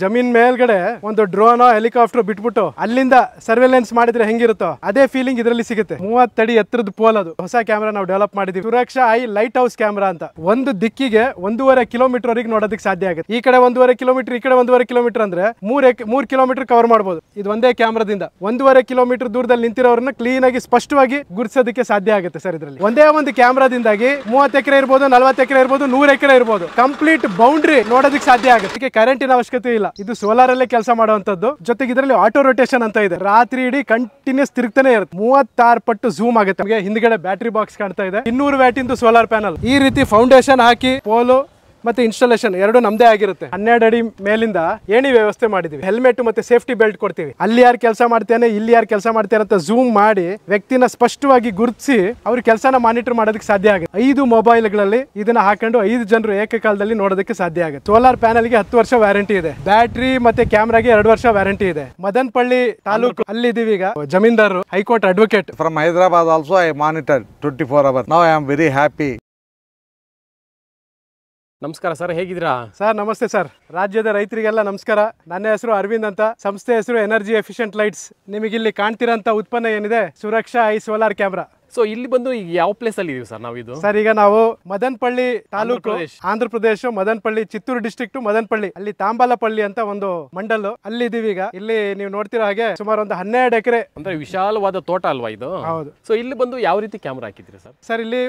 ಜಮೀನ್ ಮೇಲ್ಗಡೆ ಒಂದು ಡ್ರೋನ್ ಹೆಲಿಕಾಪ್ಟರ್ ಬಿಟ್ಬಿಟ್ಟು ಅಲ್ಲಿಂದ ಸರ್ವೆಲೆನ್ಸ್ ಮಾಡಿದ್ರೆ ಹೆಂಗಿರುತ್ತೋ ಅದೇ ಫೀಲಿಂಗ್ ಇದರಲ್ಲಿ ಸಿಗುತ್ತೆ. 30 ಅಡಿ ಎತ್ತರದ ಪೋಲ್ ಅದು ಹೊಸ ಕ್ಯಾಮ್ರಾ ನಾವು ಡೆವಲಪ್ ಮಾಡಿದೀವಿ. ಸುರಕ್ಷಾ ಐ ಲೈಟ್ ಹೌಸ್ ಕ್ಯಾಮ್ರಾ ಅಂತ. ಒಂದು ದಿಕ್ಕಿಗೆ 1.5 ಕಿಲೋಮೀಟರ್ ವರೆಗೆ ನೋಡೋದಕ್ಕೆ ಸಾಧ್ಯ ಆಗುತ್ತೆ. ಈ ಕಡೆ 1.5 ಕಿಲೋಮೀಟರ್, ಈ ಕಡೆ 1.5 ಕಿಲೋಮೀಟರ್ ಅಂದ್ರೆ 3 ಕಿಲೋಮೀಟರ್ ಕವರ್ ಮಾಡಬಹುದು. ಇದು ಒಂದೇ ಕ್ಯಾಮ್ರಾದಿಂದ 1.5 ಕಿಲೋಮೀಟರ್ ದೂರದಲ್ಲಿ ನಿಂತಿರೋರನ್ನ ಕ್ಲೀನ್ ಆಗಿ ಸ್ಪಷ್ಟವಾಗಿ ಗುರುತಿಸೋದಕ್ಕೆ ಸಾಧ್ಯ ಆಗುತ್ತೆ ಸರ್. ಇದರಲ್ಲಿ ಒಂದೇ ಒಂದು ಕ್ಯಾಮ್ರಾದಿಂದಾಗಿ 30 ಎಕರೆ ಇರ್ಬೋದು, 40 ಎಕರೆ ಇರ್ಬೋದು, 100 ಎಕರೆ ಇರ್ಬೋದು, ಕಂಪ್ಲೀಟ್ ಬೌಂಡ್ರಿ ನೋಡೋದಕ್ಕೆ ಸಾಧ್ಯ ಆಗುತ್ತೆ. ಇದಕ್ಕೆ ಕರೆಂಟಿನ ಅವಶ್ಯಕತೆ ಇಲ್ಲ. ಇದು ಸೋಲಾರ್ ಅಲ್ಲೇ ಕೆಲಸ ಮಾಡುವಂತದ್ದು. ಜೊತೆಗೆ ಇದರಲ್ಲಿ ಆಟೋ ರೊಟೇಷನ್ ಅಂತ ಇದೆ. ರಾತ್ರಿ ಇಡೀ ಕಂಟಿನ್ಯೂಸ್ ತಿರುಗ್ತಾನೆ ಇರುತ್ತೆ. 36 ಪಟ್ಟು ಝೂಮ್ ಆಗುತ್ತೆ. ನಮಗೆ ಹಿಂದ್ಗಡೆ ಬ್ಯಾಟರಿ ಬಾಕ್ಸ್ ಕಾಣ್ತಾ ಇದೆ. 200 ವ್ಯಾಟ್ ಇಂದು ಸೋಲಾರ್ ಪ್ಯಾನಲ್. ಈ ರೀತಿ ಫೌಂಡೇಶನ್ ಹಾಕಿ ಪೋಲು ಮತ್ತೆ ಇನ್ಸ್ಟಾಲೇಷನ್ ಎರಡು ನಮ್ದೇ ಆಗಿರುತ್ತೆ. 12 ಅಡಿ ಮೇಲಿಂದ ಏಣಿ ವ್ಯವಸ್ಥೆ ಮಾಡಿದೀವಿ. ಹೆಲ್ಮೆಟ್ ಮತ್ತೆ ಸೇಫ್ಟಿ ಬೆಲ್ಟ್ ಕೊಡ್ತೀವಿ. ಅಲ್ಲಿ ಯಾರು ಕೆಲಸ ಮಾಡ್ತೇನೆ, ಇಲ್ಲಿ ಯಾರು ಕೆಲಸ ಮಾಡ್ತೇನೆ ಅಂತ ಝೂಮ್ ಮಾಡಿ ವ್ಯಕ್ತಿನ ಸ್ಪಷ್ಟವಾಗಿ ಗುರುತಿಸಿ ಅವ್ರ ಕೆಲಸನ ಮಾನಿಟರ್ ಮಾಡೋದಕ್ಕೆ ಸಾಧ್ಯ ಆಗುತ್ತೆ. 5 ಮೊಬೈಲ್ಗಳಲ್ಲಿ ಇದನ್ನ ಹಾಕೊಂಡು 5 ಜನರು ಏಕಕಾಲದಲ್ಲಿ ನೋಡೋದಕ್ಕೆ ಸಾಧ್ಯ ಆಗುತ್ತೆ. ಸೋಲಾರ್ ಪ್ಯಾನಲ್ಗೆ 10 ವರ್ಷ ವ್ಯಾರಂಟಿ ಇದೆ. ಬ್ಯಾಟ್ರಿ ಮತ್ತೆ ಕ್ಯಾಮ್ರಾಗೆ 2 ವರ್ಷ ವ್ಯಾರಂಟಿ ಇದೆ. ಮದನಪಳ್ಳಿ ತಾಲೂಕು ಅಲ್ಲಿ ಇದೀವಿ. ಈಗ ಜಮೀನ್ದಾರರು, high court advocate from Hyderabad. Also I monitor 24 hours. Now I am very happy. ನಮಸ್ಕಾರ ಸರ್, ಹೇಗಿದ್ದೀರಾ ಸರ್? ನಮಸ್ತೆ ಸರ್. ರಾಜ್ಯದ ರೈತರಿಗೆಲ್ಲ ನಮಸ್ಕಾರ. ನನ್ನ ಹೆಸರು ಅರವಿಂದ್ ಅಂತ. ಸಂಸ್ಥೆ ಹೆಸರು ಎನರ್ಜಿ ಎಫಿಷಿಯಂಟ್ ಲೈಟ್ಸ್. ನಿಮಗಿಲ್ಲಿ ಕಾಣ್ತಿರೋಂಥ ಉತ್ಪನ್ನ ಏನಿದೆ Suraksha eye solar camera. So ಇಲ್ಲಿ ಬಂದು ಈಗ ಯಾವ ಪ್ಲೇಸ್ ಅಲ್ಲಿ ಇದೀವಿ ಸರ್ ನಾವು? ಇದು ಸರ್ ಈಗ ನಾವು ಮದನಪಳ್ಳಿ ತಾಲೂಕು, ಆಂಧ್ರ ಪ್ರದೇಶ, ಮದನಪಳ್ಳಿ, ಚಿತ್ತೂರು ಡಿಸ್ಟ್ರಿಕ್ಟ್ ಮದನಪಳ್ಳಿ, ಅಲ್ಲಿ ತಾಂಬಾಲಪಳ್ಳಿ ಅಂತ ಒಂದು ಮಂಡಲ್, ಅಲ್ಲಿ ಇದೀವಿ ಈಗ. ಇಲ್ಲಿ ನೀವು ನೋಡ್ತಿರೋ ಹಾಗೆ ಸುಮಾರು ಒಂದು 12 ಎಕರೆ ಅಂದ್ರೆ ವಿಶಾಲವಾದ ತೋಟ ಅಲ್ವಾ ಇದು? ಹೌದು. ಸೊ ಇಲ್ಲಿ ಬಂದು ಯಾವ ರೀತಿ ಕ್ಯಾಮ್ರಾ ಹಾಕಿದ್ರಿ ಸರ್? ಸರ್ ಇಲ್ಲಿ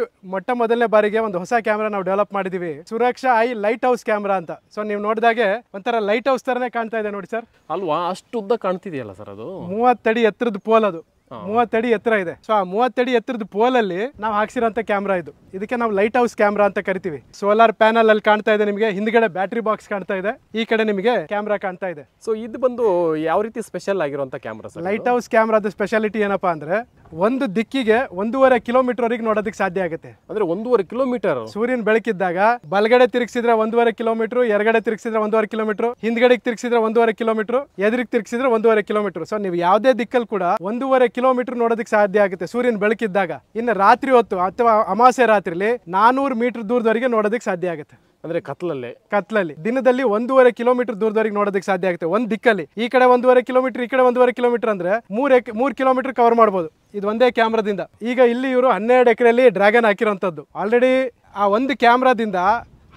ಮೊದಲನೇ ಬಾರಿಗೆ ಒಂದು ಹೊಸ ಕ್ಯಾಮ್ರಾ ನಾವು ಡೆವಲಪ್ ಮಾಡಿದೀವಿ. ಸುರಕ್ಷಾ ಐ ಲೈಟ್ ಹೌಸ್ ಕ್ಯಾಮ್ರಾ ಅಂತ. ಸೊ ನೀವು ನೋಡಿದಾಗೆ ಒಂಥರ ಲೈಟ್ ಹೌಸ್ ತರನೇ ಕಾಣ್ತಾ ಇದೆ ನೋಡಿ ಸರ್. ಅಲ್ವಾ, ಅಷ್ಟು ಉದ್ದ ಕಾಣ್ತಿದೆಯಲ್ಲ ಸರ್ ಅದು? 30 ಅಡಿ ಎತ್ತರದ ಪೋಲ್ ಅದು. 30 ಅಡಿ ಎತ್ತರ ಇದೆ. ಸೊ ಆ 30 ಅಡಿ ಎತ್ತರದ ಪೋಲ್ ಅಲ್ಲಿ ನಾವು ಹಾಕ್ಸಿರೋಂಥ ಕ್ಯಾಮ್ರಾ ಇದು. ಇದಕ್ಕೆ ನಾವು ಲೈಟ್ ಹೌಸ್ ಕ್ಯಾಮ್ರಾ ಅಂತ ಕರಿತೀವಿ. ಸೋಲಾರ್ ಪ್ಯಾನಲ್ ಅಲ್ಲಿ ಕಾಣ್ತಾ ಇದೆ ನಿಮಗೆ. ಹಿಂದ್ಗಡೆ ಬ್ಯಾಟರಿ ಬಾಕ್ಸ್ ಕಾಣ್ತಾ ಇದೆ. ಈ ಕಡೆ ನಿಮಗೆ ಕ್ಯಾಮ್ರಾ ಕಾಣ್ತಾ ಇದೆ. ಸೊ ಇದು ಬಂದು ಯಾವ ರೀತಿ ಸ್ಪೆಷಲ್ ಆಗಿರುವಂತ ಕ್ಯಾಮ್ರಾ ಸರ್? ಲೈಟ್ ಹೌಸ್ ಕ್ಯಾಮ್ರಾದ ಸ್ಪೆಷಾಲಿಟಿ ಏನಪ್ಪಾ ಅಂದ್ರೆ ಒಂದು ದಿಕ್ಕಿಗೆ 1.5 ಕಿಲೋಮೀಟರ್ ವರೆಗೆ ನೋಡೋದಕ್ಕೆ ಸಾಧ್ಯ ಆಗುತ್ತೆ. ಅಂದ್ರೆ 1.5 ಕಿಲೋಮೀಟರ್ ಸೂರ್ಯನ ಬೆಳಕಿದ್ದಾಗ ಬಲಗಡೆ ತಿರುಗಿಸಿದ್ರೆ 1.5 ಕಿಲೋಮೀಟರ್, ಎಡಗಡೆ ತಿರುಗಿಸಿದ್ರೆ 1.5 ಕಿಲೋಮೀಟರ್, ಹಿಂದ್ಗಡೆ ತಿರುಗಿಸಿದ್ರೆ 1.5 ಕಿಲೋಮೀಟರ್, ಎದುರಿಗೆ ತಿರುಗಿಸಿದ್ರೆ 1.5 ಕಿಲೋಮೀಟರ್. ಸೊ ನೀವು ಯಾವುದೇ ದಿಕ್ಕಲ್ಲಿ ಕೂಡ 1.5 ಕಿಲೋಮೀಟರ್ ನೋಡೋದಕ್ಕೆ ಸಾಧ್ಯ ಆಗುತ್ತೆ ಸೂರ್ಯನ ಬೆಳಕಿದ್ದಾಗ. ಇನ್ನು ರಾತ್ರಿ ಹೊತ್ತು ಅಥವಾ ಅಮಾವಾಸ್ಯೆ ರಾತ್ರಿಲಿ 400 ಮೀಟರ್ ದೂರದವರೆಗೆ ನೋಡೋದಕ್ಕೆ ಸಾಧ್ಯ ಆಗುತ್ತೆ. ಅಂದ್ರೆ ಕತ್ಲಲ್ಲಿ ದಿನದಲ್ಲಿ 1.5 ಕಿಲೋಮೀಟರ್ ದೂರದವರೆಗೆ ನೋಡೋದಕ್ಕೆ ಸಾಧ್ಯ ಆಗುತ್ತೆ. ಒಂದ್ ದಿಕ್ಕಲ್ಲಿ ಈ ಕಡೆ 1.5 ಕಿಲೋಮೀಟರ್, ಈ ಕಡೆ 1.5 ಕಿಲೋಮೀಟರ್ ಅಂದ್ರೆ 3 ಕಿಲೋಮೀಟರ್ ಕವರ್ ಮಾಡಬಹುದು ಇದು ಒಂದೇ ಕ್ಯಾಮ್ರಾದಿಂದ. ಈಗ ಇಲ್ಲಿ ಇವರು 12 ಎಕರೆಯಲ್ಲಿ ಡ್ರ್ಯಾಗನ್ ಹಾಕಿರೋಂಥದ್ದು. ಆಲ್ರೆಡಿ ಆ ಒಂದು ಕ್ಯಾಮ್ರಾದಿಂದ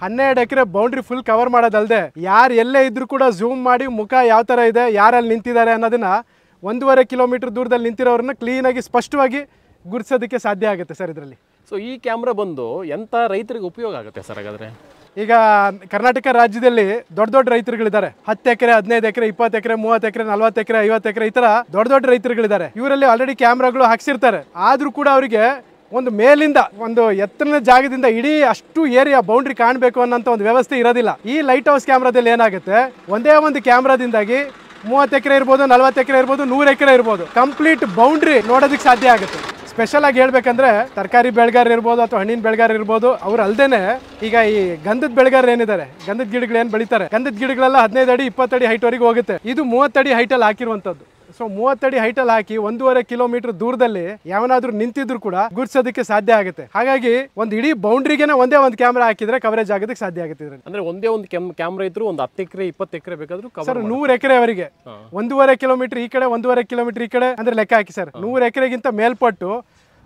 12 ಎಕರೆ ಬೌಂಡ್ರಿ ಫುಲ್ ಕವರ್ ಮಾಡೋದಲ್ಲದೆ ಯಾರು ಎಲ್ಲೇ ಇದ್ರು ಕೂಡ ಝೂಮ್ ಮಾಡಿ ಮುಖ ಯಾವ ತರ ಇದೆ, ಯಾರಲ್ಲಿ ನಿಂತಿದ್ದಾರೆ ಅನ್ನೋದನ್ನ 1.5 ಕಿಲೋಮೀಟರ್ ದೂರದಲ್ಲಿ ನಿಂತಿರೋರನ್ನ ಕ್ಲೀನ್ ಆಗಿ ಸ್ಪಷ್ಟವಾಗಿ ಗುರುತಿಸೋದಕ್ಕೆ ಸಾಧ್ಯ ಆಗುತ್ತೆ ಸರ್ ಇದರಲ್ಲಿ. ಸೊ ಈ ಕ್ಯಾಮ್ರಾ ಬಂದು ಎಂತ ರೈತರಿಗೆ ಉಪಯೋಗ ಆಗುತ್ತೆ ಸರ್ ಹಾಗಾದ್ರೆ? ಈಗ ಕರ್ನಾಟಕ ರಾಜ್ಯದಲ್ಲಿ ದೊಡ್ಡ ರೈತರುಗಳಿದ್ದಾರೆ. 10 ಎಕರೆ, 15 ಎಕರೆ, 20 ಎಕರೆ, 30 ಎಕರೆ, 40 ಎಕರೆ, 50 ಎಕರೆ, ಈ ತರ ದೊಡ್ಡ ರೈತರುಗಳಿದ್ದಾರೆ. ಇವರಲ್ಲಿ ಆಲ್ರೆಡಿ ಕ್ಯಾಮ್ರಾಗಳು ಹಾಕ್ಸಿರ್ತಾರೆ. ಆದ್ರೂ ಕೂಡ ಅವರಿಗೆ ಒಂದು ಮೇಲಿಂದ ಒಂದು ಎತ್ತರದ ಜಾಗದಿಂದ ಇಡೀ ಅಷ್ಟು ಏರಿಯಾ ಬೌಂಡ್ರಿ ಕಾಣಬೇಕು ಅನ್ನೋಂಥ ಒಂದು ವ್ಯವಸ್ಥೆ ಇರೋದಿಲ್ಲ. ಈ ಲೈಟ್ ಹೌಸ್ ಕ್ಯಾಮ್ರಾದಲ್ಲಿ ಏನಾಗುತ್ತೆ, ಒಂದೇ ಒಂದು ಕ್ಯಾಮ್ರಾದಿಂದಾಗಿ 30 ಎಕರೆ ಇರ್ಬೋದು, 40 ಎಕರೆ ಇರ್ಬೋದು, 100 ಎಕರೆ ಇರ್ಬೋದು, ಕಂಪ್ಲೀಟ್ ಬೌಂಡ್ರಿ ನೋಡೋದಕ್ಕೆ ಸಾಧ್ಯ ಆಗುತ್ತೆ. ಸ್ಪೆಷಲ್ ಆಗಿ ಹೇಳ್ಬೇಕಂದ್ರೆ ತರಕಾರಿ ಬೆಳೆಗಾರ ಇರ್ಬೋದು ಅಥವಾ ಹಣ್ಣಿನ ಬೆಳೆಗಾರ ಇರ್ಬೋದು, ಅವ್ರು ಅಲ್ದೇನೆ ಈಗ ಈ ಗಂಧದ ಬೆಳೆಗಾರ ಏನಿದ್ದಾರೆ, ಗಂಧದ ಗಿಡಗಳು ಏನ್ ಬೆಳಿತಾರೆ, ಗಂಧದ ಗಿಡಗಳೆಲ್ಲ 15 ಅಡಿ 20 ಅಡಿ ಹೈಟ್ ವರೆಗೆ ಹೋಗುತ್ತೆ. ಇದು 30 ಅಡಿ ಹೈಟ್ ಅಲ್ಲಿ ಹಾಕಿರುವಂತದ್ದು. ಸೊ 30 ಅಡಿ ಹೈಟ್ ಅಲ್ಲಿ ಹಾಕಿ 1.5 ಕಿಲೋಮೀಟರ್ ದೂರದಲ್ಲಿ ಯಾವನಾದ್ರೂ ನಿಂತಿದ್ರು ಕೂಡ ಗುರ್ಸೋದಕ್ಕೆ ಸಾಧ್ಯ ಆಗುತ್ತೆ. ಹಾಗಾಗಿ ಒಂದು ಇಡೀ ಬೌಂಡ್ರಿಗೆನೆ ಒಂದೇ ಒಂದು ಕ್ಯಾಮ್ರಾ ಹಾಕಿದ್ರೆ ಕವರೇಜ್ ಆಗೋದಕ್ಕೆ ಸಾಧ್ಯ ಆಗುತ್ತೆ. ಅಂದ್ರೆ ಒಂದೇ ಒಂದು ಕ್ಯಾಮ್ರಾ ಇದ್ರು ಒಂದು 10 ಎಕರೆ 20 ಎಕರೆ ಬೇಕಾದ್ರೂ ಸರ್ 100 ಎಕರೆವರೆಗೆ 1.5 ಕಿಲೋಮೀಟರ್ ಈ ಕಡೆ, 1.5 ಕಿಲೋಮೀಟರ್ ಈ ಕಡೆ ಅಂದ್ರೆ ಲೆಕ್ಕ ಹಾಕಿ ಸರ್. 100 ಎಕರೆಗಿಂತ ಮೇಲ್ಪಟ್ಟು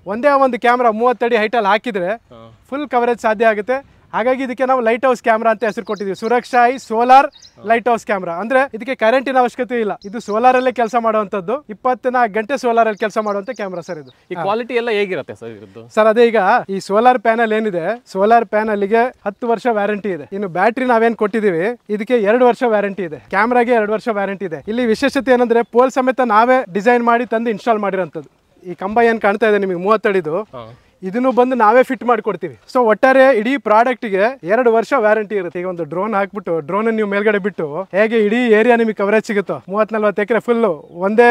ಒಂದೇ ಒಂದು ಕ್ಯಾಮ್ರಾ 30 ಅಡಿ ಹೈಟ್ ಅಲ್ಲಿ ಹಾಕಿದ್ರೆ ಫುಲ್ ಕವರೇಜ್ ಸಾಧ್ಯ ಆಗುತ್ತೆ. ಹಾಗಾಗಿ ಇದಕ್ಕೆ ನಾವು ಲೈಟ್ ಹೌಸ್ ಕ್ಯಾಮ್ರಾ ಅಂತ ಹೆಸರು ಕೊಟ್ಟಿದ್ದೀವಿ. Suraksha eye solar lighthouse camera. ಅಂದ್ರೆ ಇದಕ್ಕೆ ಕರೆಂಟಿನ ಅವಶ್ಯಕತೆ ಇಲ್ಲ. ಇದು ಸೋಲಾರ್ ಅಲ್ಲೇ ಕೆಲಸ ಮಾಡುವಂತದ್ದು. 24 ಗಂಟೆ ಸೋಲಾರ್ ಅಲ್ಲಿ ಕೆಲಸ ಮಾಡುವಂತ ಕ್ಯಾಮ್ರಾ ಸರ್ ಇದು. ಈ ಕ್ವಾಲಿಟಿ ಎಲ್ಲ ಹೇಗಿರುತ್ತೆ ಸರ್ ಇದು? ಸರ್ ಅದೇ ಈಗ ಈ ಸೋಲಾರ್ ಪ್ಯಾನಲ್ ಏನಿದೆ, ಸೋಲಾರ್ ಪ್ಯಾನಲ್ ಗೆ 10 ವರ್ಷ ವ್ಯಾರಂಟಿ ಇದೆ. ಇನ್ನು ಬ್ಯಾಟ್ರಿ ನಾವೇನ್ ಕೊಟ್ಟಿದೀವಿ ಇದಕ್ಕೆ 2 ವರ್ಷ ವ್ಯಾರಂಟಿ ಇದೆ. ಕ್ಯಾಮ್ರಾಗೆ 2 ವರ್ಷ ವ್ಯಾರಂಟಿ ಇದೆ. ಇಲ್ಲಿ ವಿಶೇಷತೆ ಏನಂದ್ರೆ ಪೋಲ್ ಸಮೇತ ನಾವೇ ಡಿಸೈನ್ ಮಾಡಿ ತಂದು ಇನ್ಸ್ಟಾಲ್ ಮಾಡಿರೋಂಥದ್ದು. ಈ ಕಂಬ ಏನ್ ಕಾಣ್ತಾ ಇದೆ ನಿಮಗೆ 30 ಅಡಿದು, ಇದನ್ನು ಬಂದು ನಾವೇ ಫಿಟ್ ಮಾಡಿಕೊಡ್ತೀವಿ. ಸೊ ಒಟ್ಟಾರೆ ಇಡೀ ಪ್ರಾಡಕ್ಟ್ಗೆ 2 ವರ್ಷ ವ್ಯಾರಂಟಿ ಇರುತ್ತೆ. ಈಗ ಒಂದು ಡ್ರೋನ್ ಹಾಕ್ಬಿಟ್ಟು ಡ್ರೋನ್ ನೀವು ಮೇಲ್ಗಡೆ ಬಿಟ್ಟು ಹೇಗೆ ಇಡೀ ಏರಿಯಾ ನಿಮಗೆ ಕವರೇಜ್ ಸಿಗುತ್ತೋ, 30-40 ಎಕರೆ ಫುಲ್ಲು ಒಂದೇ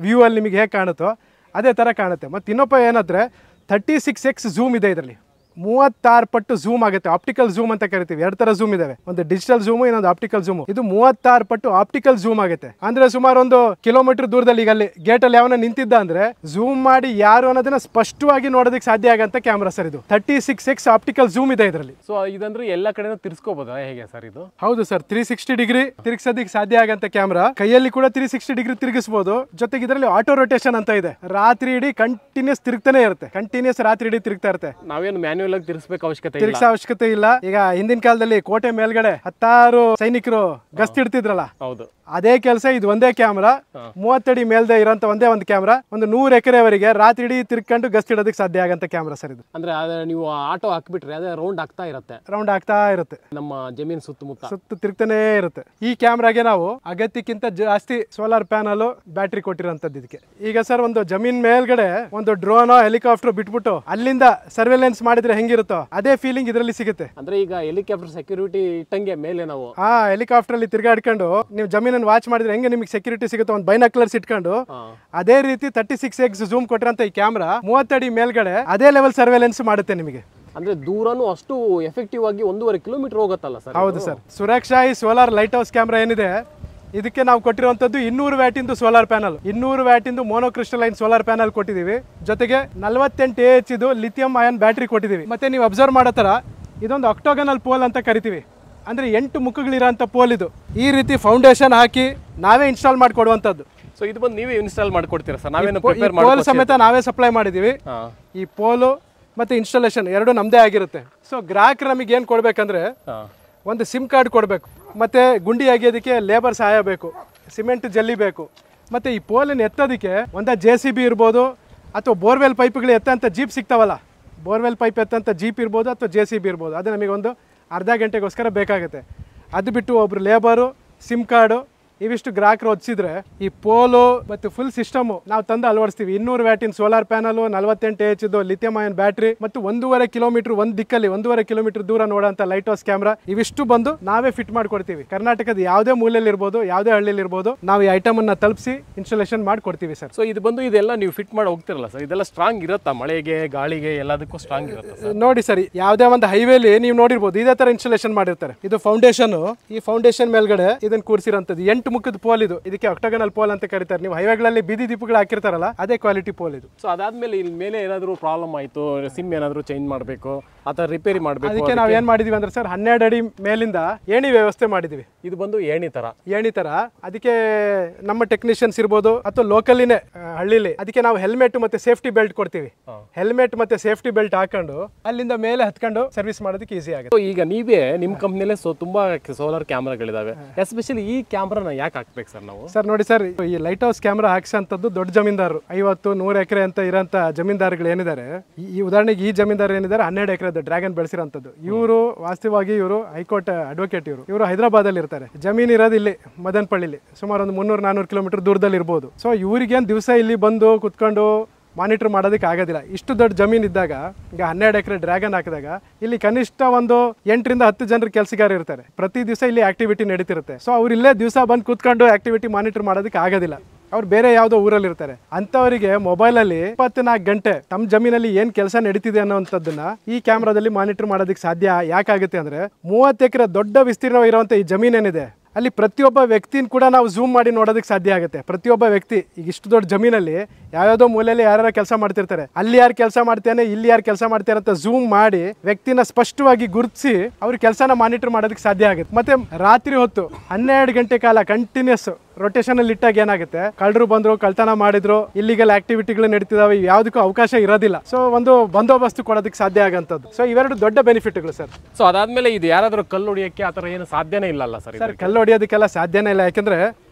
ವ್ಯೂ ಅಲ್ಲಿ ನಿಮಗೆ ಹೇಗೆ ಕಾಣುತ್ತೋ ಅದೇ ಥರ ಕಾಣುತ್ತೆ. ಮತ್ತು ಇನ್ನೊಬ್ಬ ಏನಂದ್ರೆ 36x ಝೂಮ್ ಇದೆ ಇದರಲ್ಲಿ. 36 ಪಟ್ಟು ಝೂಮ್ ಆಗುತ್ತೆ. ಆಪ್ಟಿಕಲ್ ಝೂಮ್ ಅಂತ ಕರಿತೀವಿ. 2 ತರ ಝೂಮ್ ಇದಾವೆ, ಒಂದು ಡಿಜಿಟಲ್ ಝೂಮ್, ಇನ್ನೊಂದು ಆಪ್ಟಿಕಲ್ ಝೂಮ್. ಇದು 36 ಪಟ್ಟು ಆಪ್ಟಿಕಲ್ ಝೂಮ್ ಆಗುತ್ತೆ. ಅಂದ್ರೆ ಸುಮಾರು ಒಂದು ಕಿಲೋಮೀಟರ್ ದೂರದಲ್ಲಿ ಈಗ ಅಲ್ಲಿ ಗೇಟ್ ಅಲ್ಲಿ ಯಾವನ ನಿಂತಿದ್ದ ಅಂದ್ರೆ ಝೂಮ್ ಮಾಡಿ ಯಾರು ಅನ್ನೋದನ್ನ ಸ್ಪಷ್ಟವಾಗಿ ನೋಡೋದಕ್ಕೆ ಸಾಧ್ಯ ಆಗಂತ ಕ್ಯಾಮ್ರಾ ಸರ್ ಇದು. 36x ಆಪ್ಟಿಕಲ್ ಝೂಮ್ ಇದೆ ಇದರಲ್ಲಿ. ಸೊ ಇದಂದ್ರೆ ಎಲ್ಲ ಕಡೆನೂ ತಿರ್ಸ್ಕೋಬಹುದಾ ಹೇಗೆ ಸರ್ ಇದು? ಹೌದು ಸರ್, 360 ಡಿಗ್ರಿ ತಿರುಗಿಸೋದಕ್ಕೆ ಸಾಧ್ಯ ಆಗಂತ ಕ್ಯಾಮ್ರಾ. ಕೈಯಲ್ಲಿ ಕೂಡ 360 ಡಿಗ್ರಿ ತಿರುಗಿಸಬಹುದು. ಜೊತೆಗೆ ಇದರಲ್ಲಿ ಆಟೋ ರೊಟೇಷನ್ ಅಂತ ಇದೆ. ರಾತ್ರಿ ಇಡೀ ಕಂಟಿನ್ಯೂಸ್ ತಿರುಗ್ತಾನೆ ಇರುತ್ತೆ, ಕಂಟಿನ್ಯೂಸ್ ರಾತ್ರಿ ಇಡೀ ತಿರುಗ್ತಾ ಇರುತ್ತೆ. ನಾವೇನು ಮ್ಯಾನ್ಯುಯಲ್ ಆಗಿ ತಿರ್ಸ್ಬೇಕು ಅವಶ್ಯಕತೆ ತಿರುಗಿಸೋ ಅವಶ್ಯಕತೆ ಇಲ್ಲ. ಈಗ ಹಿಂದಿನ ಕಾಲದಲ್ಲಿ ಕೋಟೆ ಮೇಲ್ಗಡೆ 10 ಸೈನಿಕರು ಗಸ್ತಿಡ್ತಿದ್ರಲ್ಲ, ಹೌದು, ಅದೇ ಕೆಲಸ ಇದು. ಒಂದೇ ಕ್ಯಾಮ್ರಾ 30 ಅಡಿ ಮೇಲ್ದೆ ಇರೋಂತ ಒಂದೇ ಒಂದು ಕ್ಯಾಮ್ರಾ, ಒಂದು 100 ಎಕರೆವರೆಗೆ ರಾತ್ರಿ ಇಡೀ ತಿರ್ಕೊಂಡು ಗಸ್ತಿಡೋದಕ್ಕೆ ಸಾಧ್ಯ ಆಗಂತ ಕ್ಯಾಮ್ರಾ ಸರ್ ಇದು. ಅಂದ್ರೆ ನೀವು ಆಟೋ ಹಾಕ್ಬಿಟ್ರೆ ಅದೇ ರೌಂಡ್ ಆಗ್ತಾ ಇರುತ್ತೆ, ರೌಂಡ್ ಆಗ್ತಾ ಇರುತ್ತೆ, ನಮ್ಮ ಜಮೀನ್ ಸುತ್ತ ತಿರುಗ್ತಾನೆ ಇರುತ್ತೆ. ಈ ಕ್ಯಾಮ್ರಾಗೆ ನಾವು ಅಗತ್ಯಕ್ಕಿಂತ ಜಾಸ್ತಿ ಸೋಲಾರ್ ಪ್ಯಾನಲ್ ಬ್ಯಾಟ್ರಿ ಕೊಟ್ಟಿರೋಂಥದ್ದು ಇದಕ್ಕೆ. ಈಗ ಸರ್ ಒಂದು ಜಮೀನ್ ಮೇಲ್ಗಡೆ ಒಂದು ಡ್ರೋನ್ ಹೆಲಿಕಾಪ್ಟರ್ ಬಿಟ್ಬಿಟ್ಟು ಅಲ್ಲಿಂದ ಸರ್ವೆಲೆನ್ಸ್ ಮಾಡಿದ್ರೆ ಹೆಂಗಿರುತ್ತೋ ಅದೇ ಫೀಲಿಂಗ್ ಇದರಲ್ಲಿ ಸಿಗುತ್ತೆ. ಅಂದ್ರೆ ಈಗ ಹೆಲಿಕಾಪ್ಟರ್ ಸೆಕ್ಯೂರಿಟಿ ಇಟ್ಟಂಗೆ ಮೇಲೆ ನಾವು ಹೆಲಿಕಾಪ್ಟರ್ ಅಲ್ಲಿ ತಿರ್ಗಾಡ್ಕೊಂಡು ನೀವು ಜಮೀನನ್ನು ವಾಚ್ ಮಾಡಿದ್ರೆ ಹೆಂಗೆ ನಿಮಗೆ ಸೆಕ್ಯೂರಿಟಿ ಸಿಗುತ್ತೆ, ಒಂದು ಬೈನಾಕ್ಯುಲರ್ಸ್ ಇಟ್ಕೊಂಡು ಅದೇ ರೀತಿ 36x ಝೂಮ್ ಕೊಟ್ಟಿರೋಂಥ ಈ ಕ್ಯಾಮ್ರಾ 30 ಅಡಿ ಮೇಲ್ಗಡೆ ಅದೇ ಲೆವೆಲ್ ಸರ್ವೆಲೆನ್ಸ್ ಮಾಡುತ್ತೆ ನಿಮಗೆ. ಅಂದ್ರೆ ದೂರನೂ ಅಷ್ಟು ಎಫೆಕ್ಟಿವ್ ಆಗಿ 1.5 ಕಿಲೋಮೀಟರ್ ಹೋಗುತ್ತಲ್ಲ ಸರ್? ಹೌದು ಸರ್. ಸುರಕ್ಷಾ ಈ ಸೋಲಾರ್ ಲೈಟ್ ಹೌಸ್ ಕ್ಯಾಮ್ರಾ ಏನಿದೆ ಇದಕ್ಕೆ ನಾವು ಕೊಟ್ಟಿರುವಂತದ್ದು 200 ವ್ಯಾಟಿಂದು ಸೋಲಾರ್ ಪ್ಯಾನಲ್, 200 ವ್ಯಾಟಿಂದು ಮೋನೋಕ್ರಿಸ್ಟಲೈನ್ ಸೋಲಾರ್ ಪ್ಯಾನಲ್ ಕೊಟ್ಟಿದ್ದೀವಿ. ಜೊತೆಗೆ 48 AH ಇದು ಲಿಥಿಯಂ ಅಯಾನ್ ಬ್ಯಾಟ್ರಿ ಕೊಟ್ಟಿದ್ದೀವಿ. ಮತ್ತೆ ನೀವು ಅಬ್ಸರ್ವ್ ಮಾಡೋ ತರ ಇದೊಂದು ಆಕ್ಟಾಗನಲ್ ಪೋಲ್ ಅಂತ ಕರಿತೀವಿ. ಅಂದ್ರೆ 8 ಮುಖಗಳಿರೋಂಥ ಪೋಲ್ ಇದು. ಈ ರೀತಿ ಫೌಂಡೇಶನ್ ಹಾಕಿ ನಾವೇ ಇನ್ಸ್ಟಾಲ್ ಮಾಡಿಕೊಡುವಂಥದ್ದು. ಸೊ ಇದು ಬಂದು ನೀವೇ ಇನ್ಸ್ಟಾಲ್ ಮಾಡ್ಕೊಡ್ತೀರಾ ಸರ್? ನಾವೇನು ಪೋಲ್ ಸಮೇತ ನಾವೇ ಸಪ್ಲೈ ಮಾಡಿದ್ದೀವಿ. ಈ ಪೋಲು ಮತ್ತೆ ಇನ್ಸ್ಟಾಲೇಷನ್ ಎರಡು ನಮ್ಮದೇ ಆಗಿರುತ್ತೆ. ಸೊ ಗ್ರಾಹಕರು ನಮಗೆ ಏನು ಕೊಡ್ಬೇಕಂದ್ರೆ ಒಂದು ಸಿಮ್ ಕಾರ್ಡ್ ಕೊಡಬೇಕು, ಮತ್ತೆ ಗುಂಡಿ ಅಗಿಯೋದಕ್ಕೆ ಲೇಬರ್ ಸಹಾಯ ಬೇಕು, ಸಿಮೆಂಟ್ ಜಲ್ಲಿ ಬೇಕು, ಮತ್ತೆ ಈ ಪೋಲನ್ನು ಎತ್ತೋದಕ್ಕೆ ಒಂದು JCB ಇರ್ಬೋದು ಅಥವಾ ಬೋರ್ವೆಲ್ ಪೈಪ್ಗಳು ಎತ್ತಂತ ಜೀಪ್ ಸಿಗ್ತಾವಲ್ಲ, ಬೋರ್ವೆಲ್ ಪೈಪ್ ಎತ್ತಂತ ಜೀಪ್ ಇರ್ಬೋದು ಅಥವಾ JCB ಇರ್ಬೋದು. ಅದು ನಮಗೆ ಒಂದು ಅರ್ಧ ಗಂಟೆಗೋಸ್ಕರ ಬೇಕಾಗುತ್ತೆ. ಅದು ಬಿಟ್ಟು ಒಬ್ರು ಲೇಬರು, ಸಿಮ್ ಕಾರ್ಡು ಇವಿಷ್ಟು ಗ್ರಾಹಕರು ಒದಿಸಿದ್ರೆ ಈ ಪೋಲು ಮತ್ತು ಫುಲ್ ಸಿಸ್ಟಮು ನಾವು ತಂದು ಅಳವಡಿಸ್ತೀವಿ. 200 ವ್ಯಾಟಿನ solar panel, 48 AH lithium ion battery ಮತ್ತು 1.5 ಕಿಲೋಮೀಟರ್ ಒಂದು ದಿಕ್ಕಲ್ಲಿ 1.5 ಕಿಲೋಮೀಟರ್ ದೂರ ನೋಡೋಂಥ ಲೈಟ್ ಹೌಸ್ ಕ್ಯಾಮ್ರಾ ಇವಿಷ್ಟು ಬಂದು ನಾವೇ ಫಿಟ್ ಮಾಡಿಕೊಡ್ತೀವಿ. ಕರ್ನಾಟಕದ ಯಾವುದೇ ಮೂಲೆಯಲ್ಲಿ ಇರ್ಬೋದು, ಯಾವುದೇ ಹಳ್ಳಿಯಲ್ಲಿ ಇರ್ಬೋದು, ನಾವು ಈ ಐಟಮ್ ಅನ್ನ ತಲುಪಿಸಿ ಇನ್ಸ್ಟಾಲೇಷನ್ ಮಾಡಿಕೊಡ್ತೀವಿ ಸರ್. ಸೊ ಇದು ಬಂದು ಇದೆಲ್ಲ ನೀವು ಫಿಟ್ ಮಾಡಿ ಹೋಗ್ತಿರಲ್ಲ ಸರ್, ಇದೆಲ್ಲ ಸ್ಟ್ರಾಂಗ್ ಇರುತ್ತಾ? ಮಳೆಗೆ ಗಾಳಿಗೆ ಎಲ್ಲದಕ್ಕೂ ಸ್ಟ್ರಾಂಗ್ ಇರುತ್ತೆ ನೋಡಿ ಸರ್. ಯಾವುದೇ ಒಂದು ಹೈವೇಲಿ ನೀವು ನೋಡಿರ್ಬೋದು ಇದೇ ತರ ಇನ್ಸ್ಟಾಲೇಷನ್ ಮಾಡಿರ್ತಾರೆ. ಇದು ಫೌಂಡೇಶನ್, ಈ ಫೌಂಡೇಶನ್ ಮೇಲ್ಗಡೆ ಇದನ್ನ ಕೂರಿಸಿರೋಂಥದ್ದು 8 ಮುಖದ ಪೋಲ್ ಇದು. ಇದಕ್ಕೆ ಆಕ್ಟಾಗನಲ್ ಪೋಲ್ ಅಂತ ಕರೀತಾರೆ. ನೀವು ಹೈವೇಗಳಲ್ಲಿ ಬೀದಿ ದೀಪಗಳು ಹಾಕಿರ್ತಾರಲ್ಲ ಅದೇ ಕ್ವಾಲಿಟಿ ಪೋಲ್ ಇದು. ಸೊ ಅದಾದ್ಮೇಲೆ ಇಲ್ಲಿ ಮೇಲೆ ಏನಾದರೂ ಪ್ರಾಬ್ಲಮ್ ಆಯಿತು, ಸಿಮ್ ಏನಾದರೂ ಚೇಂಜ್ ಮಾಡಬೇಕು ಅಥವಾ ರಿಪೇರಿ ಮಾಡಬೇಕು, ಅದಕ್ಕೆ ನಾವು ಏನು ಮಾಡಿದೀವಿ ಅಂದ್ರೆ ಸರ್ 12 ಅಡಿ ಮೇಲಿಂದ ಏಣಿ ವ್ಯವಸ್ಥೆ ಮಾಡಿದೀವಿ. ಇದು ಬಂದು ಏಣಿ ತರ. ಅದಕ್ಕೆ ನಮ್ಮ ಟೆಕ್ನಿಷಿಯನ್ಸ್ ಇರ್ಬೋದು ಅಥವಾ ಲೋಕಲಿನೇ ಹಳ್ಳಿಲಿ ಅದಕ್ಕೆ ನಾವು ಹೆಲ್ಮೆಟ್ ಮತ್ತೆ ಸೇಫ್ಟಿ ಬೆಲ್ಟ್ ಕೊಡ್ತೀವಿ. ಹೆಲ್ಮೆಟ್ ಮತ್ತೆ ಸೇಫ್ಟಿ ಬೆಲ್ಟ್ ಹಾಕೊಂಡು ಅಲ್ಲಿಂದ ಮೇಲೆ ಹತ್ಕೊಂಡು ಸರ್ವಿಸ್ ಮಾಡೋದಕ್ಕೆ ಈಸಿ ಆಗುತ್ತೆ. ಈಗ ನೀವೇ ನಿಮ್ಮ ಕಂಪ್ನಿಯಲ್ಲೇ ತುಂಬಾ ಸೋಲಾರ್ ಕ್ಯಾಮ್ರಾಗಳಿದಾವೆ. ಎಸ್ಪೆಷಲಿ ಈ ಕ್ಯಾಮ್ರಾನ ಯಾಕೆ ಹಾಕ್ಬೇಕು ಸರ್ ನಾವು? ಸರ್ ನೋಡಿ ಸರ್, ಈ ಲೈಟ್ ಹೌಸ್ ಕ್ಯಾಮ್ರಾ ಹಾಕ್ಸಂತದ್ದು ದೊಡ್ಡ ಜಮೀನ್ದಾರರು 50-100 ಎಕರೆ ಅಂತ ಇರೋಂಥ ಜಮೀನ್ದಾರಗಳು ಏನಿದ್ದಾರೆ, ಈ ಉದಾಹರಣೆಗೆ ಈ ಜಮೀನ್ದಾರ ಏನಿದ್ದಾರೆ 12 ಎಕರೆ ಡ್ರ್ಯಾಗನ್ ಬೆಳೆಸಿರೋಂಥದ್ದು. ಇವರು ವಾಸ್ತವವಾಗಿ ಇವರು ಹೈಕೋರ್ಟ್ ಅಡ್ವೊಕೇಟ್. ಇವರು ಹೈದರಾಬಾದ್ ಅಲ್ಲಿ ಇರ್ತಾರೆ. ಜಮೀನ್ ಇರೋದು ಇಲ್ಲಿ ಮದನಪಳ್ಳಿಲಿ, ಸುಮಾರು ಒಂದು 300-400 ಕಿಲೋಮೀಟರ್ ದೂರದಲ್ಲಿ ಇರ್ಬೋದು. ಸೊ ಇವರಿಗೇನು ದಿವಸ ಇಲ್ಲಿ ಬಂದು ಕುತ್ಕೊಂಡು ಮಾನಿಟರ್ ಮಾಡೋದಕ್ಕೆ ಆಗೋದಿಲ್ಲ. ಇಷ್ಟು ದೊಡ್ಡ ಜಮೀನ್ ಇದ್ದಾಗ, ಈಗ 12 ಎಕರೆ ಡ್ರ್ಯಾಗನ್ ಹಾಕಿದಾಗ ಇಲ್ಲಿ ಕನಿಷ್ಠ ಒಂದು 8-10 ಜನರು ಕೆಲಸಗಾರ ಇರ್ತಾರೆ. ಪ್ರತಿ ದಿವಸ ಇಲ್ಲಿ ಆಕ್ಟಿವಿಟಿ ನಡೀತಿರುತ್ತೆ. ಸೊ ಅವ್ರು ಇಲ್ಲೇ ದಿವಸ ಬಂದು ಕೂತ್ಕೊಂಡು ಆಕ್ಟಿವಿಟಿ ಮಾನಿಟರ್ ಮಾಡೋದಕ್ಕೆ ಆಗೋದಿಲ್ಲ. ಅವ್ರು ಬೇರೆ ಯಾವುದೋ ಊರಲ್ಲಿ ಇರ್ತಾರೆ. ಅಂತವರಿಗೆ ಮೊಬೈಲಲ್ಲಿ 24 ಗಂಟೆ ತಮ್ಮ ಜಮೀನಲ್ಲಿ ಏನ್ ಕೆಲಸ ನಡೀತಿದೆ ಅನ್ನೋಂಥದ್ದನ್ನ ಈ ಕ್ಯಾಮ್ರಾದಲ್ಲಿ ಮಾನಿಟರ್ ಮಾಡೋದಕ್ಕೆ ಸಾಧ್ಯ. ಯಾಕಾಗುತ್ತೆ ಅಂದ್ರೆ 30 ಎಕರೆ ದೊಡ್ಡ ವಿಸ್ತೀರ್ಣ ಇರುವಂತ ಈ ಜಮೀನ್ ಏನಿದೆ ಅಲ್ಲಿ ಪ್ರತಿಯೊಬ್ಬ ವ್ಯಕ್ತಿನ ಕೂಡ ನಾವು ಝೂಮ್ ಮಾಡಿ ನೋಡೋದಕ್ಕೆ ಸಾಧ್ಯ ಆಗುತ್ತೆ. ಪ್ರತಿಯೊಬ್ಬ ವ್ಯಕ್ತಿ ಈಗ ಇಷ್ಟು ದೊಡ್ಡ ಜಮೀನಲ್ಲಿ ಯಾವ್ಯಾವುದೋ ಮೂಲೆಯಲ್ಲಿ ಯಾರು ಕೆಲಸ ಮಾಡ್ತಿರ್ತಾರೆ, ಅಲ್ಲಿ ಯಾರು ಕೆಲಸ ಮಾಡ್ತೇನೆ, ಇಲ್ಲಿ ಯಾರು ಕೆಲಸ ಮಾಡ್ತಾರೆ ಅಂತ ಝೂಮ್ ಮಾಡಿ ವ್ಯಕ್ತಿನ ಸ್ಪಷ್ಟವಾಗಿ ಗುರುತಿಸಿ ಅವ್ರ ಕೆಲಸನ ಮಾನಿಟರ್ ಮಾಡೋದಕ್ಕೆ ಸಾಧ್ಯ ಆಗುತ್ತೆ. ಮತ್ತೆ ರಾತ್ರಿ ಹೊತ್ತು 12 ಗಂಟೆ ಕಾಲ ಕಂಟಿನ್ಯೂಸ್ ರೊಟೇಷನ್ ಅಲ್ಲಿ ಇಟ್ಟಾಗ ಏನಾಗುತ್ತೆ, ಕಳ್ಳರು ಬಂದ್ರು, ಕಳ್ತನ ಮಾಡಿದ್ರು, ಇಲ್ಲಿಗಲ್ ಆಕ್ಟಿವಿಟಿಗಳು ನಡೀತಿದಾವೆ, ಯಾವುದಕ್ಕೂ ಅವಕಾಶ ಇರೋದಿಲ್ಲ. ಸೊ ಒಂದು ಬಂದೋಬಸ್ತು ಕೊಡೋದಕ್ಕೆ ಸಾಧ್ಯ ಆಗಂತದ್ದು. ಸೊ ಇವೆರಡು ದೊಡ್ಡ ಬೆನಿಫಿಟ್ಗಳು ಸರ್. ಸೊ ಅದಾದ್ಮೇಲೆ ಇದು ಯಾರಾದ್ರೂ ಕಲ್ಲು ಹೊಡಿಯಕ್ಕೆ ಆ ಥರ ಏನು ಸಾಧ್ಯನೇ ಇಲ್ಲ ಸರ್? ಸರ್ ಕಲ್ಲು ಹೊಡಿಯೋದಕ್ಕೆಲ್ಲ ಸಾಧ್ಯನೇ ಇಲ್ಲ. ಯಾಕಂದ್ರೆ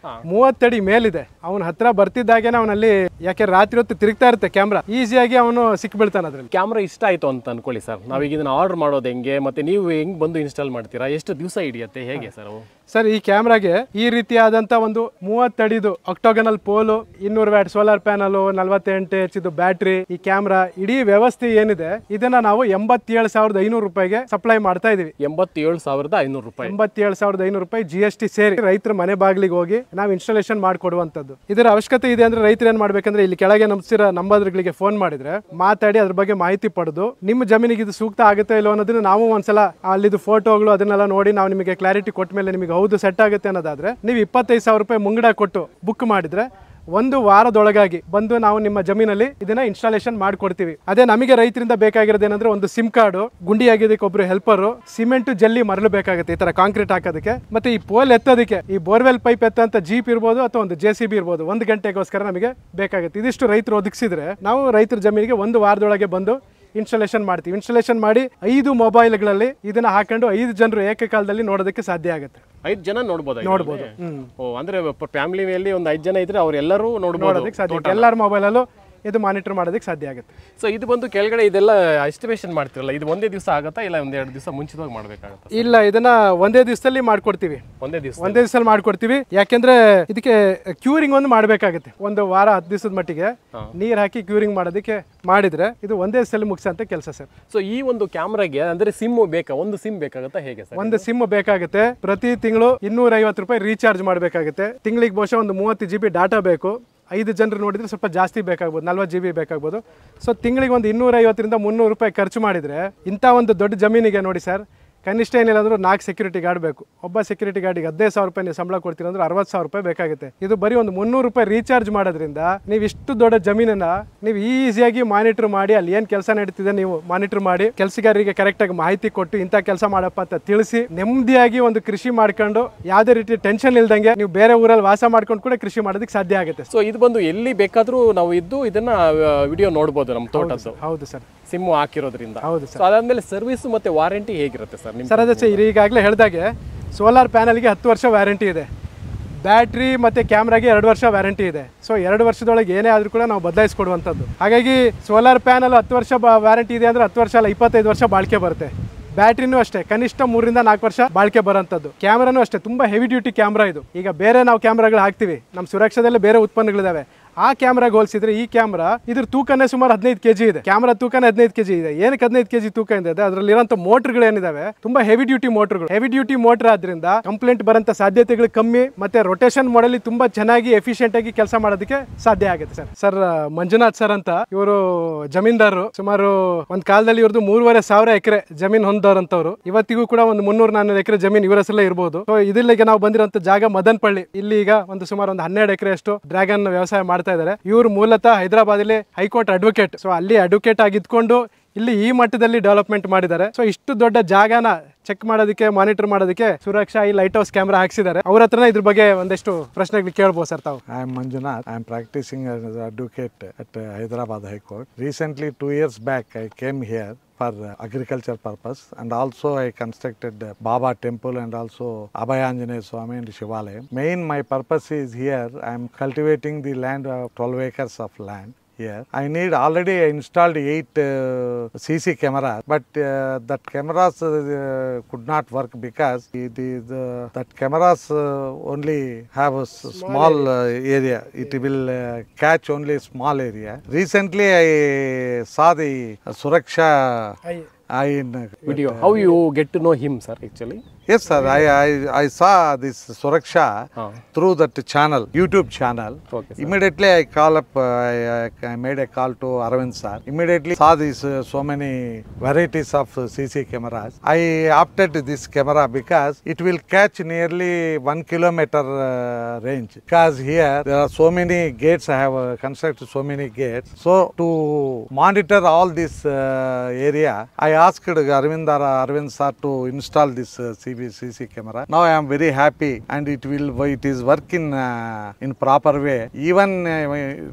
30 ಅಡಿ ಮೇಲಿದೆ. ಅವನ ಹತ್ರ ಬರ್ತಿದ್ದಾಗೇನೆ ಅವನಲ್ಲಿ, ಯಾಕೆ ರಾತ್ರಿ ಹೊತ್ತು ತಿರುಗ್ತಾ ಇರುತ್ತೆ ಕ್ಯಾಮ್ರಾ, ಈಸಿಯಾಗಿ ಅವನು ಸಿಕ್ಬಿಡ್ತಾನೆ ಅದ್ರಲ್ಲಿ. ಕ್ಯಾಮ್ರಾ ಇಷ್ಟ ಆಯ್ತು ಅಂತ ಅನ್ಕೊಳ್ಳಿ ಸರ್, ನಾವೀಗ ಇದನ್ನ ಆರ್ಡರ್ ಮಾಡೋದು ಹೆಂಗೆ, ಮತ್ತೆ ನೀವು ಹೆಂಗ್ ಬಂದು ಇನ್ಸ್ಟಾಲ್ ಮಾಡ್ತೀರಾ, ಎಷ್ಟು ದಿವಸ ಹಿಡಿಯುತ್ತೆ, ಹೇಗೆ ಸರ್? ಸರ್ ಈ ಕ್ಯಾಮ್ರಾಗೆ ಈ ರೀತಿಯಾದಂಥ ಒಂದು 30 ಅಡಿದು ಆಕ್ಟಾಗನಲ್ ಪೋಲು, 200 watt solar panel, 48 AH battery, ಈ ಕ್ಯಾಮ್ರಾ ಇಡೀ ವ್ಯವಸ್ಥೆ ಏನಿದೆ ಇದನ್ನ ನಾವು 87,500 ರೂಪಾಯಿಗೆ ಸಪ್ಲೈ ಮಾಡ್ತಾ ಇದೀವಿ. 87,500 ರೂಪಾಯಿ. 87,500 ರೂಪಾಯಿ GST GST ಸೇರಿ ರೈತರ ಮನೆ ಬಾಗಿಲಿಗೆ ಹೋಗಿ ನಾವು ಇನ್ಸ್ಟಾಲೇಷನ್ ಮಾಡಿಕೊಡುವಂಥದ್ದು. ಇದರ ಅವಶ್ಯಕತೆ ಇದೆ ಅಂದ್ರೆ ರೈತರು ಏನ್ ಮಾಡ್ಬೇಕಂದ್ರೆ ಇಲ್ಲಿ ಕೆಳಗೆ ನಮ್ಸಿರೋ ನಂಬರ್ಗಳಿಗೆ ಫೋನ್ ಮಾಡಿದ್ರೆ ಮಾತಾಡಿ ಅದ್ರ ಬಗ್ಗೆ ಮಾಹಿತಿ ಪಡೆದು ನಿಮ್ಮ ಜಮೀನಿಗೆ ಇದು ಸೂಕ್ತ ಆಗುತ್ತೆ ಇಲ್ಲೋ ಅನ್ನೋದನ್ನ ನಾವು ಒಂದ್ಸಲ ಅಲ್ಲಿದು ಫೋಟೋಗಳು ಅದನ್ನೆಲ್ಲ ನೋಡಿ ನಾವು ನಿಮಗೆ ಕ್ಲಾರಿಟಿ ಕೊಟ್ಟ ಮೇಲೆ ನಿಮಗೆ ಹೌದು ಸೆಟ್ ಆಗುತ್ತೆ ಅನ್ನೋದಾದ್ರೆ ನೀವು 25,000 ರೂಪಾಯಿ ಮುಂಗಡ ಕೊಟ್ಟು ಬುಕ್ ಮಾಡಿದ್ರೆ 1 ವಾರದೊಳಗಾಗಿ ಬಂದು ನಾವು ನಿಮ್ಮ ಜಮೀನಲ್ಲಿ ಇದನ್ನ ಇನ್ಸ್ಟಾಲೇಷನ್ ಮಾಡ್ಕೊಡ್ತೀವಿ. ಅದೇ ನಮಗೆ ರೈತರಿಂದ ಬೇಕಾಗಿರೋದು ಏನಂದ್ರೆ ಒಂದು ಸಿಮ್ ಕಾರ್ಡು, ಗುಂಡಿ ಆಗಿದ್ದಕ್ಕೆ ಒಬ್ರು ಹೆಲ್ಪರ್, ಸಿಮೆಂಟ್ ಜಲ್ಲಿ ಮರಳು ಬೇಕಾಗುತ್ತೆ ಈ ತರ ಕಾಂಕ್ರೀಟ್ ಹಾಕೋದಕ್ಕೆ, ಮತ್ತೆ ಈ ಪೋಲ್ ಎತ್ತೋದಕ್ಕೆ ಈ ಬೋರ್ವೆಲ್ ಪೈಪ್ ಎತ್ತಂತ ಜೀಪ್ ಇರ್ಬೋದು ಅಥವಾ ಒಂದು JCB ಇರ್ಬೋದು 1 ಗಂಟೆಗೋಸ್ಕರ ನಮಗೆ ಬೇಕಾಗುತ್ತೆ. ಇದಿಷ್ಟು ರೈತರು ಒದಗಿಸಿದ್ರೆ ನಾವು ರೈತರ ಜಮೀನಿಗೆ 1 ವಾರದೊಳಗೆ ಬಂದು ಇನ್ಸ್ಟಾಲೇಷನ್ ಮಾಡ್ತೀವಿ. ಇನ್ಸ್ಟಾಲೇಷನ್ ಮಾಡಿ 5 ಮೊಬೈಲ್ಗಳಲ್ಲಿ ಇದನ್ನ ಹಾಕೊಂಡು 5 ಜನರು ಏಕಕಾಲದಲ್ಲಿ ನೋಡೋದಕ್ಕೆ ಸಾಧ್ಯ ಆಗುತ್ತೆ. 5 ಜನ ನೋಡ್ಬೋದು. ಅಂದ್ರೆ ಫ್ಯಾಮಿಲಿಯಲ್ಲಿ ಒಂದು 5 ಜನ ಇದ್ರೆ ಅವರೆಲ್ಲರೂ ನೋಡೋದಕ್ಕೆ ಸಾಧ್ಯ. ಎಲ್ಲರ ಮೊಬೈಲಲ್ಲೂ ಇದು ಮಾನಿಟರ್ ಮಾಡೋದಕ್ಕೆ ಸಾಧ್ಯ ಆಗುತ್ತೆ. ಸೊ ಇದು ಬಂದು ಕೆಳಗಡೆ ಇದೆಲ್ಲ ಎಸ್ಟಿಮೇಷನ್ ಮಾಡ್ತಿರಲ್ಲ, ಇದು ಒಂದೇ ದಿವಸ ಆಗುತ್ತಾ ಇಲ್ಲ ಒಂದ್ 2 ದಿವಸ ಮುಂಚಿತವಾಗಿ ಮಾಡ್ಬೇಕಾಗತ್ತಾ? ಇಲ್ಲ, ಇದನ್ನ ಒಂದೇ ದಿವಸದಲ್ಲಿ ಮಾಡ್ಕೊಡ್ತೀವಿ. ಒಂದೇ ದಿವಸದಲ್ಲಿ ಮಾಡ್ಕೊಡ್ತೀವಿ. ಯಾಕೆಂದ್ರೆ ಇದಕ್ಕೆ ಕ್ಯೂರಿಂಗ್ ಒಂದು ಮಾಡ್ಬೇಕಾಗುತ್ತೆ. 1 ವಾರ 10 ದಿವಸದ ಮಟ್ಟಿಗೆ ನೀರ್ ಹಾಕಿ ಕ್ಯೂರಿಂಗ್ ಮಾಡೋದಕ್ಕೆ ಮಾಡಿದ್ರೆ ಇದು ಒಂದೇ ದಿವಸದಲ್ಲಿ ಮುಗಿಸಂತ ಕೆಲಸ ಸರ್. ಸೊ ಈ ಒಂದು ಕ್ಯಾಮ್ರಾಗೆ ಅಂದ್ರೆ ಸಿಮ್ ಬೇಕಾ? ಒಂದು ಸಿಮ್ ಬೇಕಾಗುತ್ತಾ ಹೇಗೆ ಸರ್? ಒಂದು ಸಿಮ್ ಬೇಕಾಗುತ್ತೆ. ಪ್ರತಿ ತಿಂಗಳು 250 ರೂಪಾಯಿ ರೀಚಾರ್ಜ್ ಮಾಡಬೇಕಾಗುತ್ತೆ. ತಿಂಗಳಿಗೆ ಬಹುಶಃ ಒಂದು 30 GB ಡಾಟಾ ಬೇಕು. 5 ಜನರು ನೋಡಿದ್ರೆ ಸ್ವಲ್ಪ ಜಾಸ್ತಿ ಬೇಕಾಗ್ಬೋದು, 40 GB ಬೇಕಾಗ್ಬೋದು. ಸೊ ತಿಂಗಳಿಗೆ ಒಂದು 250ರಿಂದ 300 ರೂಪಾಯಿ ಖರ್ಚು ಮಾಡಿದರೆ ಇಂಥ ಒಂದು ದೊಡ್ಡ ಜಮೀನಿಗೆ ನೋಡಿ ಸರ್, ಕನಿಷ್ಠ ಏನಿಲ್ಲ ಅಂದ್ರೂ 4 ಸೆಕ್ಯೂರಿಟಿ ಗಾರ್ಡ್ ಬೇಕು. ಒಬ್ಬ ಸೆಕ್ಯೂರಿಟಿ ಗಾರ್ಡಿಗೆ 15,000 ರೂಪಾಯಿ ನೀವು ಸಂಬಳ ಕೊಡ್ತೀರ ಅಂದ್ರೆ 60,000 ರೂಪಾಯಿ ಬೇಕಾಗುತ್ತೆ. ಇದು ಬರೀ ಒಂದು 300 ರೂಪಾಯಿ ರೀಚಾರ್ಜ್ ಮಾಡೋದ್ರಿಂದ ನೀವು ಇಷ್ಟು ದೊಡ್ಡ ಜಮೀನನ್ನ ನೀವು ಈಸಿಯಾಗಿ ಮಾನಿಟರ್ ಮಾಡಿ ಅಲ್ಲಿ ಏನು ಕೆಲಸ ನಡೀತಿದೆ ನೀವು ಮಾನಿಟರ್ ಮಾಡಿ ಕೆಲಸಗಾರರಿಗೆ ಕರೆಕ್ಟಾಗಿ ಮಾಹಿತಿ ಕೊಟ್ಟು ಇಂಥ ಕೆಲಸ ಮಾಡಪ್ಪ ಅಂತ ತಿಳಿಸಿ ನೆಮ್ಮದಿಯಾಗಿ ಒಂದು ಕೃಷಿ ಮಾಡ್ಕೊಂಡು ಯಾವುದೇ ರೀತಿ ಟೆನ್ಷನ್ ಇಲ್ದಂಗೆ ನೀವು ಬೇರೆ ಊರಲ್ಲಿ ವಾಸ ಮಾಡ್ಕೊಂಡು ಕೂಡ ಕೃಷಿ ಮಾಡೋದಕ್ಕೆ ಸಾಧ್ಯ ಆಗುತ್ತೆ. ಸೊ ಇದು ಬಂದು ಎಲ್ಲಿ ಬೇಕಾದ್ರೂ ನಾವು ಇದ್ದು ಇದನ್ನ ವಿಡಿಯೋ ನೋಡ್ಬೋದು ನಮ್ಮ ತೋಟದ್ದು. ಹೌದು ಸರ್, ಸಿಮ್ ಹಾಕಿರೋದ್ರಿಂದ. ಹೌದು ಸರ್. ಅದಾದ್ಮೇಲೆ ಸರ್ವಿಸ್ ಮತ್ತೆ ವಾರಂಟಿ ಹೇಗಿರುತ್ತೆ ಸರ್? ಸರ್ ಅದೇ ಸರ್, ಈಗಾಗಲೇ ಹೇಳಿದಾಗೆ ಸೋಲಾರ್ ಪ್ಯಾನಲ್ಗೆ 10 ವರ್ಷ ವ್ಯಾರಂಟಿ ಇದೆ, ಬ್ಯಾಟ್ರಿ ಮತ್ತು ಕ್ಯಾಮ್ರಾಗೆ 2 ವರ್ಷ ವ್ಯಾರಂಟಿ ಇದೆ. ಸೊ 2 ವರ್ಷದೊಳಗೆ ಏನೇ ಆದರೂ ಕೂಡ ನಾವು ಬದಲಾಯಿಸ್ಕೊಡುವಂಥದ್ದು. ಹಾಗಾಗಿ ಸೋಲಾರ್ ಪ್ಯಾನಲ್ 10 ವರ್ಷ ವ್ಯಾರಂಟಿ ಇದೆ ಅಂದರೆ 10 ವರ್ಷ ಅಲ್ಲ 25 ವರ್ಷ ಬಾಳಿಕೆ ಬರುತ್ತೆ. ಬ್ಯಾಟ್ರಿನೂ ಅಷ್ಟೇ ಕನಿಷ್ಠ 3ರಿಂದ 4 ವರ್ಷ ಬಾಳಿಕೆ ಬರೋಂಥದ್ದು. ಕ್ಯಾಮ್ರಾನೂ ಅಷ್ಟೇ ತುಂಬ ಹೆವಿ ಡ್ಯೂಟಿ ಕ್ಯಾಮ್ರಾ ಇದು. ಈಗ ಬೇರೆ ನಾವು ಕ್ಯಾಮ್ರಾಗಳು ಹಾಕ್ತೀವಿ, ನಮ್ಮ ಸುರಕ್ಷಾದಲ್ಲೇ ಬೇರೆ ಉತ್ಪನ್ನಗಳಿದಾವೆ. ಆ ಕ್ಯಾಮ್ರಾಗೆ ಹೋಲಿಸಿದ್ರೆ ಈ ಕ್ಯಾಮ್ರಾ ಇದ್ರ ತೂಕನೇ ಸುಮಾರು 15 kg ಇದೆ. ಕ್ಯಾಮ್ರಾ ತೂಕನೇ 15 kg ಇದೆ. ಏನಕ್ಕೆ 15 kg ತೂಕ ಇದೆ? ಅದರಲ್ಲಿರೋಂಥ ಮೋಟರ್ಗಳು ಏನಿದಾವೆ ತುಂಬಾ ಹೆವಿ ಡ್ಯೂಟಿ ಮೋಟರ್ಗಳು. ಹೆವಿ ಡ್ಯೂಟಿ ಮೋಟರ್ ಆದ್ರಿಂದ ಕಂಪ್ಲೇಂಟ್ ಬರೋಂಥ ಸಾಧ್ಯತೆಗಳು ಕಮ್ಮಿ, ಮತ್ತೆ ರೊಟೇಷನ್ ಮಾಡಲಿ ತುಂಬಾ ಚೆನ್ನಾಗಿ ಎಫಿಷಿಯಂಟ್ ಆಗಿ ಕೆಲಸ ಮಾಡೋದಕ್ಕೆ ಸಾಧ್ಯ ಆಗುತ್ತೆ ಸರ್. ಸರ್ ಮಂಜುನಾಥ್ ಸರ್ ಅಂತ ಇವರು ಜಮೀನ್ದಾರರು. ಸುಮಾರು ಒಂದ್ ಕಾಲದಲ್ಲಿ ಇವ್ರದ್ದು 3,500 ಎಕರೆ ಜಮೀನ್ ಹೊಂದೋರಂತವ್ರು. ಇವತ್ತಿಗೂ ಕೂಡ ಒಂದು 300-400 ಎಕರೆ ಜಮೀನ್ ಇವರ ಹೆಸರಲ್ಲೇ ಇರ್ಬೋದು. ಸೊ ಇದಿಲ್ಲಿಗೆ ನಾವು ಬಂದಿರೋಂಥ ಜಾಗ ಮದನಪಳ್ಳಿ. ಇಲ್ಲಿ ಈಗ ಸುಮಾರು ಒಂದು 12 ಎಕರೆ ಅಷ್ಟು ಡ್ರ್ಯಾಗನ್ ವ್ಯವಸಾಯ ಮಾಡ್ತಾ ಇದ್ದಾರೆ. ಇವರು ಮೂಲತಃ ಹೈದರಾಬಾದಲ್ಲಿ ಹೈಕೋರ್ಟ್ ಅಡ್ವೊಕೇಟ್. ಸೊ ಅಲ್ಲಿ ಅಡ್ವೊಕೇಟ್ ಆಗಿದ್ಕೊಂಡು ಇಲ್ಲಿ ಈ ಮಟ್ಟದಲ್ಲಿ ಡೆವಲಪ್ಮೆಂಟ್ ಮಾಡಿದ್ದಾರೆ. ಸೊ ಇಷ್ಟು ದೊಡ್ಡ ಜಾಗನ ಚೆಕ್ ಮಾಡೋದಕ್ಕೆ ಮಾನಿಟರ್ ಮಾಡೋದಕ್ಕೆ ಸುರಕ್ಷಾ ಈ ಲೈಟ್ ಹೌಸ್ ಕ್ಯಾಮ್ರಾ ಹಾಕ್ಸಿದ್ದಾರೆ. ಅವ್ರ ಹತ್ರನೇ ಇದ್ರ ಬಗ್ಗೆ ಒಂದಷ್ಟು ಪ್ರಶ್ನೆಗಳು ಕೇಳ್ಬೋದು ಸರ್ ತಾವು. I am Manjunath. I am practicing as an advocate at Hyderabad High Court. Recently 2 years back I came here for agriculture purpose, and also I constructed Baba temple and also Abhayanjaneya Swami and Shivalaya. Main my purpose is here I am cultivating the land of 12 acres of land. Here I need already installed 8 CC cameras, but that cameras could not work because that cameras only have a small area. It will catch only small area. Recently I saw the Suraksha video. How you get to know him, sir, actually? Yes sir, I saw this Suraksha through that channel, YouTube channel. Okay, immediately I call up, I made a call to Arvind sir. Immediately saw these so many varieties of CC cameras. I opted this camera because it will catch nearly 1 kilometer range. Because here there are so many gates, I have constructed so many gates. So to monitor all this area, I asked Arvind sir to install this CC camera. Now I am very happy, and it is working in proper way. Even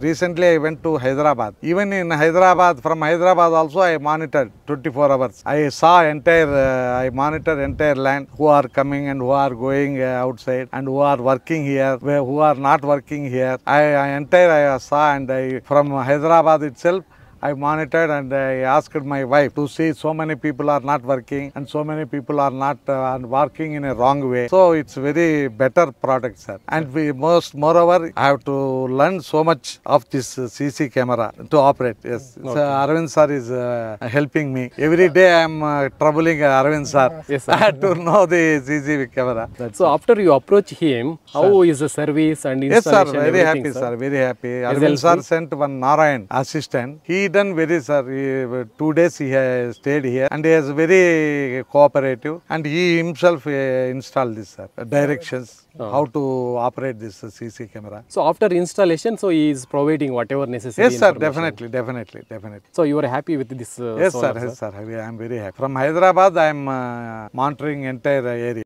recently I went to Hyderabad. Even in Hyderabad, from Hyderabad also I monitored 24 hours. I saw I monitor entire land, who are coming and who are going outside, and who are working here, who are not working here. I saw, and from Hyderabad itself I monitored and I asked my wife to see so many people are not working and so many people are not working in a wrong way. So it's very better product, sir. And moreover, I have to learn so much of this CC camera to operate. Yes, so Arvind sir is helping me. Every day I am troubling Arvind sir, Yes, sir. to know the CC camera. So after you approach him, how is the service and Yes, sir. installation? Very everything, happy, sir. Very happy. Arvind helpful? sir sent one Narayan assistant. He done very, sir. 2 days he has stayed here and he is very cooperative. And he himself installed this, sir. Directions how to operate this CC camera. So after installation, so he is providing whatever necessary. Yes, sir. information. Definitely. So you are happy with this? Yes, solar, sir. Yes, sir. I am very happy. From Hyderabad, I am monitoring entire area.